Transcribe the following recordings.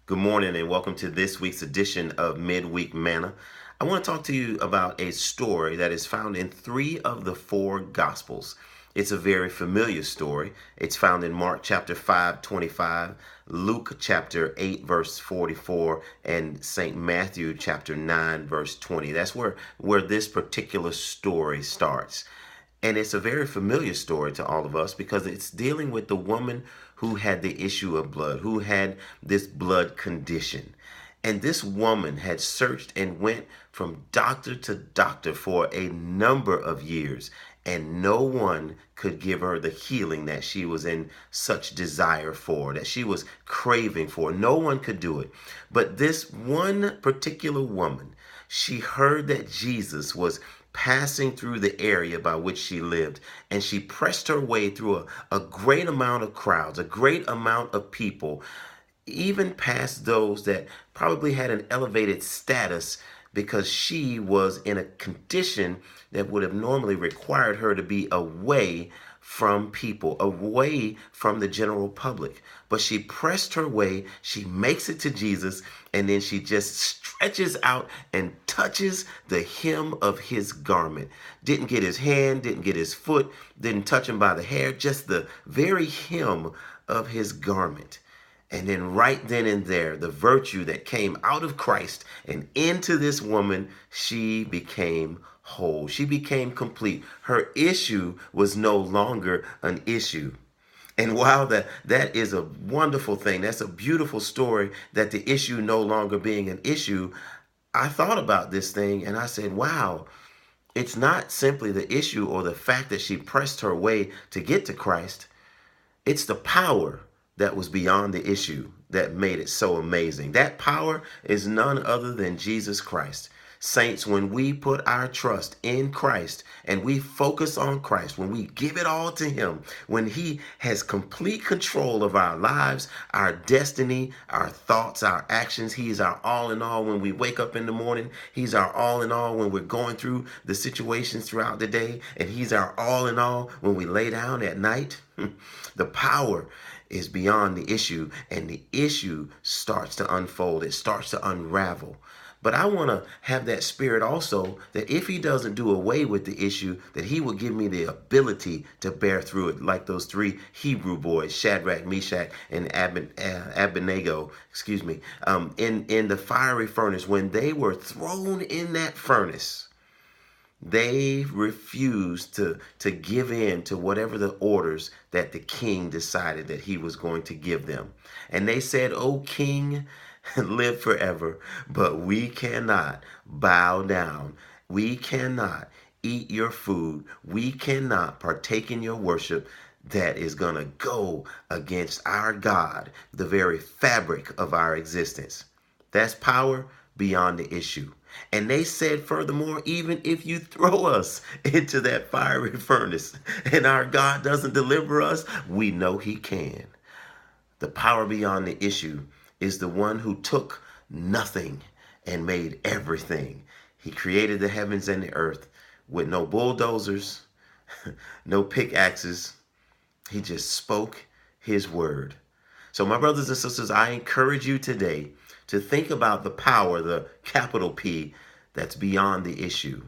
Good morning and welcome to this week's edition of Midweek Manna. I want to talk to you about a story that is found in 3 of the 4 Gospels. It's a very familiar story. It's found in Mark chapter 5:25, Luke chapter 8 verse 44, and St. Matthew chapter 9 verse 20. That's where this particular story starts. And it's a very familiar story to all of us because it's dealing with the woman who had the issue of blood, who had this blood condition. And this woman had searched and went from doctor to doctor for a number of years, and no one could give her the healing that she was in such desire for, that she was craving for. No one could do it. But this one particular woman, she heard that Jesus was passing through the area by which she lived, and she pressed her way through a great amount of crowds, a great amount of people, even past those that probably had an elevated status because she was in a condition that would have normally required her to be away from people, away from the general public. But she pressed her way, she makes it to Jesus, and then she just stretches out and touches the hem of his garment. Didn't get his hand, didn't get his foot, didn't touch him by the hair, just the very hem of his garment. And then right then and there, the virtue that came out of Christ and into this woman, she became whole. She became complete. Her issue was no longer an issue. And while that is a wonderful thing, that's a beautiful story, that the issue no longer being an issue, I thought about this thing and I said, wow, it's not simply the issue or the fact that she pressed her way to get to Christ. It's the power that was beyond the issue that made it so amazing. That power is none other than Jesus Christ. Saints, when we put our trust in Christ and we focus on Christ, when we give it all to him, when he has complete control of our lives, our destiny, our thoughts, our actions, he's our all in all when we wake up in the morning. He's our all in all when we're going through the situations throughout the day. And he's our all in all when we lay down at night. The power is beyond the issue, and the issue starts to unfold. It starts to unravel. But I want to have that spirit also, that if he doesn't do away with the issue, that he will give me the ability to bear through it, like those 3 Hebrew boys, Shadrach, Meshach, and Abednego, in the fiery furnace. When they were thrown in that furnace, they refused to give in to whatever the orders that the king decided that he was going to give them. And they said, "O king, live forever, but we cannot bow down. We cannot eat your food. We cannot partake in your worship that is going to go against our God, the very fabric of our existence." That's power beyond the issue. And they said, furthermore, even if you throw us into that fiery furnace and our God doesn't deliver us, we know he can. The power beyond the issue is the one who took nothing and made everything. He created the heavens and the earth with no bulldozers, no pickaxes. He just spoke his word. So my brothers and sisters, I encourage you today to think about the power, the capital P, that's beyond the issue.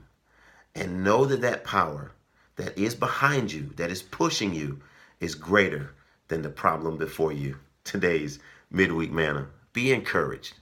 And know that that power that is behind you, that is pushing you, is greater than the problem before you. Today's Midweek Manna. Be encouraged.